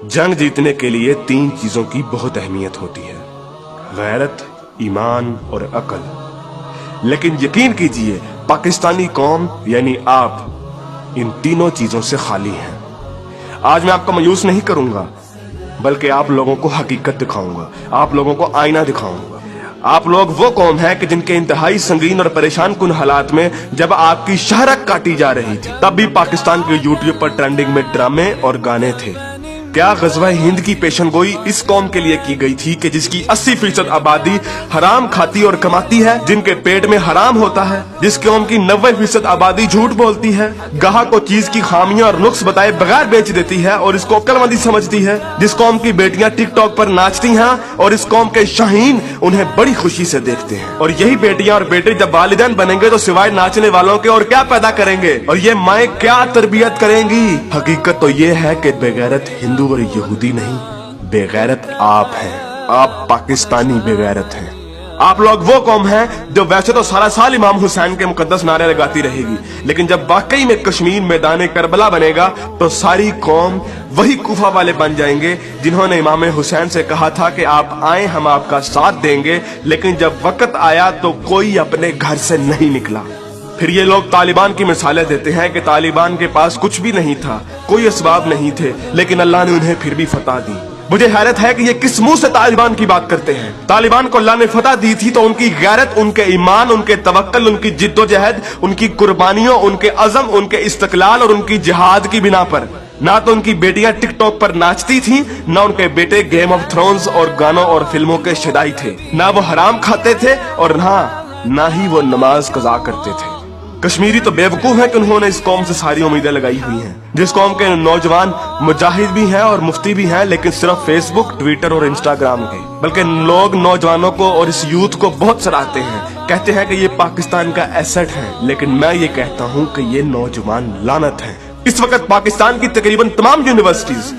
जंग जीतने के लिए 3 चीजों की बहुत अहमियत होती है, गैरत, ईमान और अकल। लेकिन यकीन कीजिए पाकिस्तानी कौम यानी आप इन तीनों चीजों से खाली हैं। आज मैं आपको मायूस नहीं करूंगा, बल्कि आप लोगों को हकीकत दिखाऊंगा, आप लोगों को आईना दिखाऊंगा। आप लोग वो कौम है कि जिनके इंतहाई संगीन और परेशान कुन हालात में जब आपकी शहरत काटी जा रही थी, तब भी पाकिस्तान के यूट्यूब पर ट्रेंडिंग में ड्रामे और गाने थे। क्या गज़वा हिंद की पेशनगोई इस कौम के लिए की गई थी कि जिसकी 80% आबादी हराम खाती और कमाती है, जिनके पेट में हराम होता है, जिस कौम की 90% आबादी झूठ बोलती है, गाहक को चीज की खामियां और नुक्स बताए बगैर बेच देती है और इसको अक्लमंदी समझती है, जिस कौम की बेटियां टिकटॉक पर नाचती हैं और इस कौम के शाहीन उन्हें बड़ी खुशी से देखते हैं। और यही बेटियां और बेटे जब वालिदैन बनेंगे तो सिवाय नाचने वालों के और क्या पैदा करेंगे, और ये माएँ क्या तरबियत करेंगी। हकीकत तो ये है कि बेगैरत हिंदू और यहूदी नहीं, बेगैरत आप हैं। आप पाकिस्तानी बेगैरत हैं। आप लोग वो कौम हैं जो वैसे तो सारा साल इमाम हुसैन के मुकद्दस नारे लगाती रहेगी, लेकिन जब वाकई में कश्मीर मैदान करबला बनेगा तो सारी कौम वही कूफा वाले बन जाएंगे जिन्होंने इमाम हुसैन से कहा था कि आप आए हम आपका साथ देंगे, लेकिन जब वक्त आया तो कोई अपने घर से नहीं निकला। फिर ये लोग तालिबान की मिसालें देते हैं कि तालिबान के पास कुछ भी नहीं था, कोई असबाब नहीं थे, लेकिन अल्लाह ने उन्हें फिर भी फतह दी। मुझे हैरत है कि ये किस मुंह से तालिबान की बात करते हैं। तालिबान को अल्लाह ने फतह दी थी तो उनकी गैरत, उनके ईमान, उनके तवक्कल, उनकी जिद्दोजहद, उनकी कुर्बानियों, उनके अज़म, उनके इस्तक़लाल और उनकी जिहाद की बिना पर। ना तो उनकी बेटियां टिकटॉक पर नाचती थीं, ना उनके बेटे गेम ऑफ थ्रोन्स और गानों और फिल्मों के शदाई थे, ना वो हराम खाते थे और ना ही वो नमाज कज़ा करते थे। कश्मीरी तो बेवकूफ है कि उन्होंने इस कौम से सारी उम्मीदें लगाई हुई हैं, जिस कौम के नौजवान मुजाहिद भी हैं और मुफ्ती भी हैं, लेकिन सिर्फ फेसबुक, ट्विटर और इंस्टाग्राम के। बल्कि लोग नौजवानों को और इस यूथ को बहुत सराहते हैं, कहते हैं कि ये पाकिस्तान का एसेट है, लेकिन मैं ये कहता हूँ कि ये नौजवान लानत है। इस वक्त पाकिस्तान की तकरीबन तमाम यूनिवर्सिटीज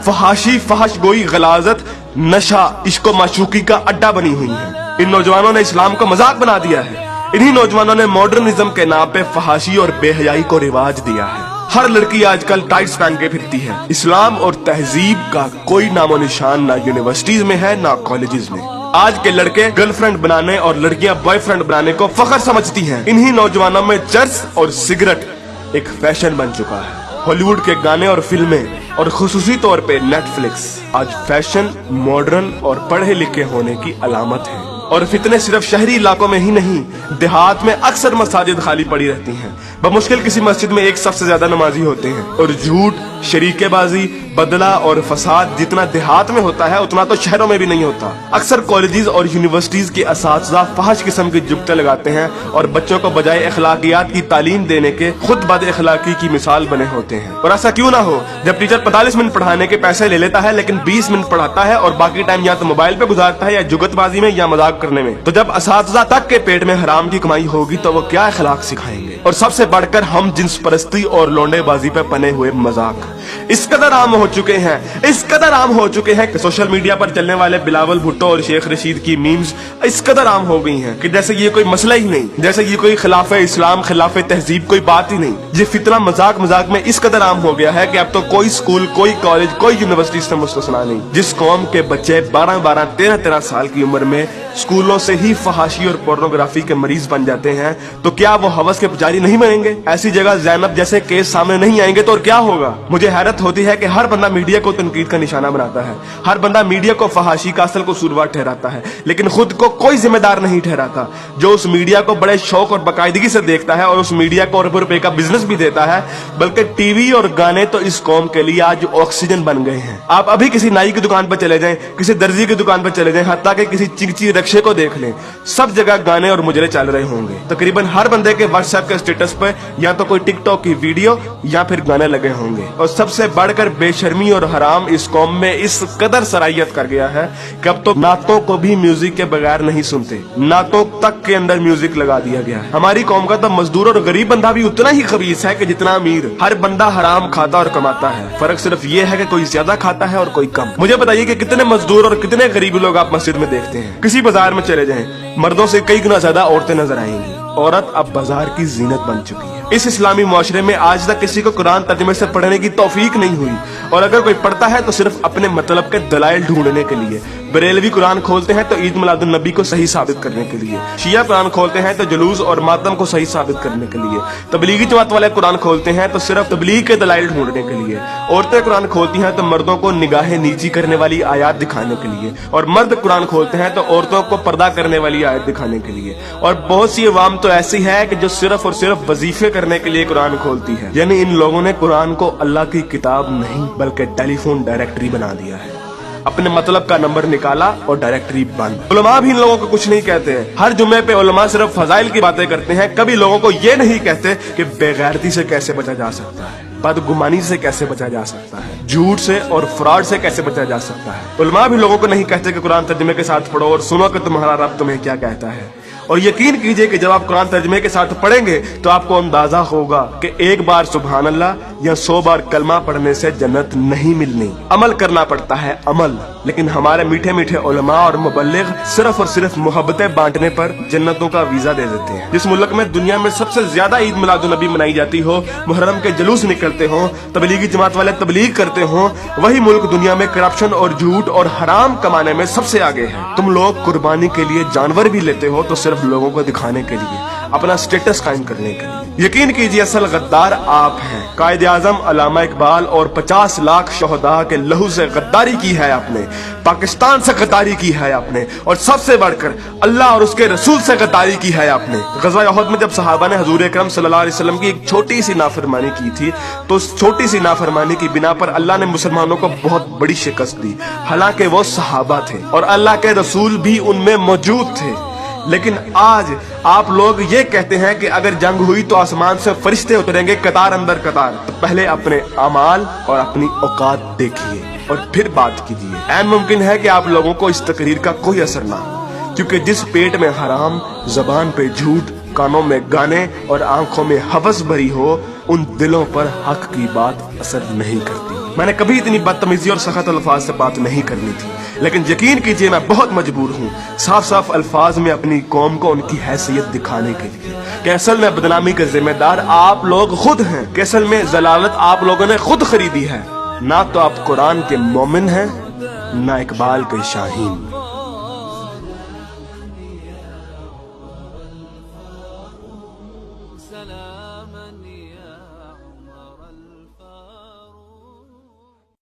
फहाशी, फहश गोई, गलाजत, नशा, इश्क माशूकी का अड्डा बनी हुई है। इन नौजवानों ने इस्लाम का मजाक बना दिया है। इन्हीं नौजवानों ने मॉडर्निज्म के नाम पे फहाशी और बेहयाई को रिवाज दिया है। हर लड़की आजकल टाइट्स पहन के फिरती है। इस्लाम और तहजीब का कोई नामो निशान ना यूनिवर्सिटीज में है ना कॉलेजेस में। आज के लड़के गर्लफ्रेंड बनाने और लड़कियां बॉयफ्रेंड बनाने को फख्र समझती हैं। इन्हीं नौजवानों में चर्च और सिगरेट एक फैशन बन चुका है। हॉलीवुड के गाने और फिल्में और खुसूसी तौर पे नेटफ्लिक्स आज फैशन, मॉडर्न और पढ़े लिखे होने की अलामत है। और फितने सिर्फ शहरी इलाकों में ही नहीं, देहात में अक्सर मसाजिद खाली पड़ी रहती हैं। बमुश्किल किसी मस्जिद में एक सबसे ज्यादा नमाजी होते हैं। और झूठ, शरीकेबाजी, बदला और फसाद जितना देहात में होता है उतना तो शहरों में भी नहीं होता। अक्सर कॉलेजेस और यूनिवर्सिटीज के असातिज़ा फहश किस्म की जुगते लगाते हैं और बच्चों को बजाय अखलाकियात की तालीम देने के खुद बद अखलाकी की मिसाल बने होते हैं। और ऐसा क्यों ना हो, जब टीचर 45 मिनट पढ़ाने के पैसे ले लेता है लेकिन 20 मिनट पढ़ाता है और बाकी टाइम या तो मोबाइल पे गुजारता है या जुगतबाजी में या मजाक करने में, तो जब असातिज़ा तक के पेट में हराम की कमाई होगी तो वो क्या अखलाक सिखाएंगे। और सबसे बढ़कर हम जिन्स परस्ती और लौंडेबाजी पे पने हुए मजाक इस कदर आम हो चुके हैं, इस कदर आम हो चुके हैं कि सोशल मीडिया पर चलने वाले बिलावल भुट्टो और शेख रशीद की मीम्स इस कदर आम हो गई हैं कि जैसे ये कोई मसला ही नहीं, जैसे ये कोई खिलाफ इस्लाम, खिलाफ तहजीब कोई बात ही नहीं। ये फितना मजाक मजाक में इस कदर आम हो गया है कि अब तो कोई स्कूल, कोई कॉलेज, कोई यूनिवर्सिटी से मुस्तस्ना नहीं। जिस कौम के बच्चे 12-12, 13-13 साल की उम्र में स्कूलों से ही फहाशी और पोर्नोग्राफी के मरीज बन जाते हैं, तो क्या वो हवस के पुजारी नहीं बनेंगे? ऐसी जगह ज़ैनब जैसे केस सामने नहीं आएंगे तो और क्या होगा? मुझे हैरत होती है कि हर बंदा मीडिया को तनकीद का निशाना बनाता है, हर बंदा मीडिया को फहाशी का असल कसूरवार ठहराता है, लेकिन खुद को कोई जिम्मेदार नहीं ठहराता, जो उस मीडिया को बड़े शौक और बाकायदगी से देखता है और उस मीडिया को अरबों रुपए का बिजनेस भी देता है। बल्कि टीवी और गाने तो इस कौम के लिए आज ऑक्सीजन बन गए हैं। आप अभी किसी नाई की दुकान पर चले जाएं, किसी दर्जी की दुकान पर चले जाएं, हत्ता कि किसी चिंची रक्षे को देख लें, सब जगह गाने और मुजरे चल रहे होंगे। तकरीबन हर बंदे के व्हाट्सएप के स्टेटस पर या तो कोई टिकटॉक की वीडियो या फिर गाने लगे होंगे। और सबसे बढ़कर बेशर्मी और हराम इस कौम में इस कदर सराहियत कर गया है कि अब तो नातों को भी म्यूजिक के बगैर नहीं सुनते, नातों तक के अंदर म्यूजिक लगा दिया गया है। हमारी कौम का तो मजदूर और गरीब बंदा भी उतना ही खबीस है कि जितना अमीर। हर बंदा हराम खाता और कमाता है, फर्क सिर्फ ये है कि कोई ज्यादा खाता है और कोई कम। मुझे बताइए कि कितने मजदूर और कितने गरीब लोग आप मस्जिद में देखते हैं? किसी बाजार में चले जाएं, मर्दों से कई गुना ज्यादा औरतें नजर आएंगी। औरत अब बाजार की जीनत बन चुकी है। इस इस्लामी मुआशरे में आज तक किसी को कुरान तर्जुमे से पढ़ने की तौफीक नहीं हुई और अगर कोई पढ़ता है तो सिर्फ अपने मतलब के दलाइल ढूंढने के लिए। बरेलवी कुरान खोलते हैं तो ईद मिलादुन नबी को सही साबित करने के लिए। शिया कुरान खोलते हैं तो जुलूस और मातम को सही साबित करने के लिए। तबलीगी जमात वाले कुरान खोलते हैं तो सिर्फ तबलीग के दलाइल ढूंढने के लिए। औरतें कुरान खोलती हैं तो मर्दों को निगाहें नीची करने वाली आयत दिखाने के लिए, और मर्द कुरान खोलते हैं तो औरतों को पर्दा करने वाली आयत दिखाने के लिए। और बहुत सी अवाम तो ऐसी है कि जो सिर्फ और सिर्फ वजीफे करने के लिए कुरान खोलती है। यानी इन लोगों ने कुरान को अल्लाह की किताब नहीं बल्कि टेलीफोन डायरेक्टरी बना दिया है। अपने मतलब का नंबर निकाला और डायरेक्टरी बंद। उलमा भी इन लोगों को कुछ नहीं कहते हैं। हर जुम्मे पे उलमा सिर्फ फजाइल की बातें करते हैं, कभी लोगों को ये नहीं कहते कि बेगैरती से कैसे बचा जा सकता है, बदगुमानी से कैसे बचा जा सकता है, झूठ से और फ्रॉड से कैसे बचा जा सकता है। उलमा भी लोगों को नहीं कहते कि कुरान तर्जुमे के साथ पढ़ो और सुनो कि तुम्हारा रब तुम्हें क्या कहता है। और यकीन कीजिए कि जब आप कुरान तर्जुमे के साथ पढ़ेंगे तो आपको अंदाजा होगा कि एक बार सुभान अल्लाह या 100 बार कलमा पढ़ने से जन्नत नहीं मिलनी। अमल करना पड़ता है, अमल। लेकिन हमारे मीठे मीठे उलमा और मुबल्लिग सिर्फ और सिर्फ मोहब्बतें बांटने पर जन्नतों का वीजा दे देते हैं। जिस मुल्क में दुनिया में सबसे ज्यादा ईद मिलादुन नबी मनाई जाती हो, मुहर्रम के जुलूस निकलते हो, तबलीगी जमात वाले तबलीग करते हो, वही मुल्क दुनिया में करप्शन और झूठ और हराम कमाने में सबसे आगे है। तुम लोग कुर्बानी के लिए जानवर भी लेते हो तो सिर्फ लोगों को दिखाने के लिए, अपना स्टेटस कायम करने के लिए। यकीन कीजिए असल गद्दार आप हैं। कायदे आजम अल्लामा इकबाल और 50 लाख शोहदा के लहू से गद्दारी की है आपने, पाकिस्तान से गद्दारी की है आपने, और सबसे बढ़कर अल्लाह और उसके रसूल से गद्दारी की है आपने। गज़वा उहद में जब सहाबा ने हुजूर अकरम सल्लल्लाहु अलैहि वसल्लम की एक छोटी सी नाफरमानी की थी, तो उस छोटी सी नाफरमानी की बिना पर अल्लाह ने मुसलमानों को बहुत बड़ी शिकस्त दी। हालांकि वो सहाबा थे और अल्लाह के रसूल भी उनमें मौजूद थे। लेकिन आज आप लोग ये कहते हैं कि अगर जंग हुई तो आसमान से फरिश्ते उतरेंगे कतार अंदर कतार। तो पहले अपने अमाल और अपनी औकात देखिए और फिर बात कीजिए। ऐन मुमकिन है कि आप लोगों को इस तकरीर का कोई असर ना हो, क्योंकि जिस पेट में हराम, जबान पे झूठ, कानों में गाने और आंखों में हवस भरी हो, उन दिलों पर हक की बात असर नहीं करती। मैंने कभी इतनी बदतमीजी और सख्त अल्फाज से बात नहीं करनी थी, लेकिन यकीन कीजिए मैं बहुत मजबूर हूँ साफ साफ अल्फाज में अपनी कौम को उनकी हैसियत दिखाने के लिए कि असल में बदनामी के जिम्मेदार आप लोग खुद हैं, कि असल में जलालत आप लोगों ने खुद खरीदी है। ना तो आप कुरान के मोमिन हैं, ना इकबाल के शाहीन।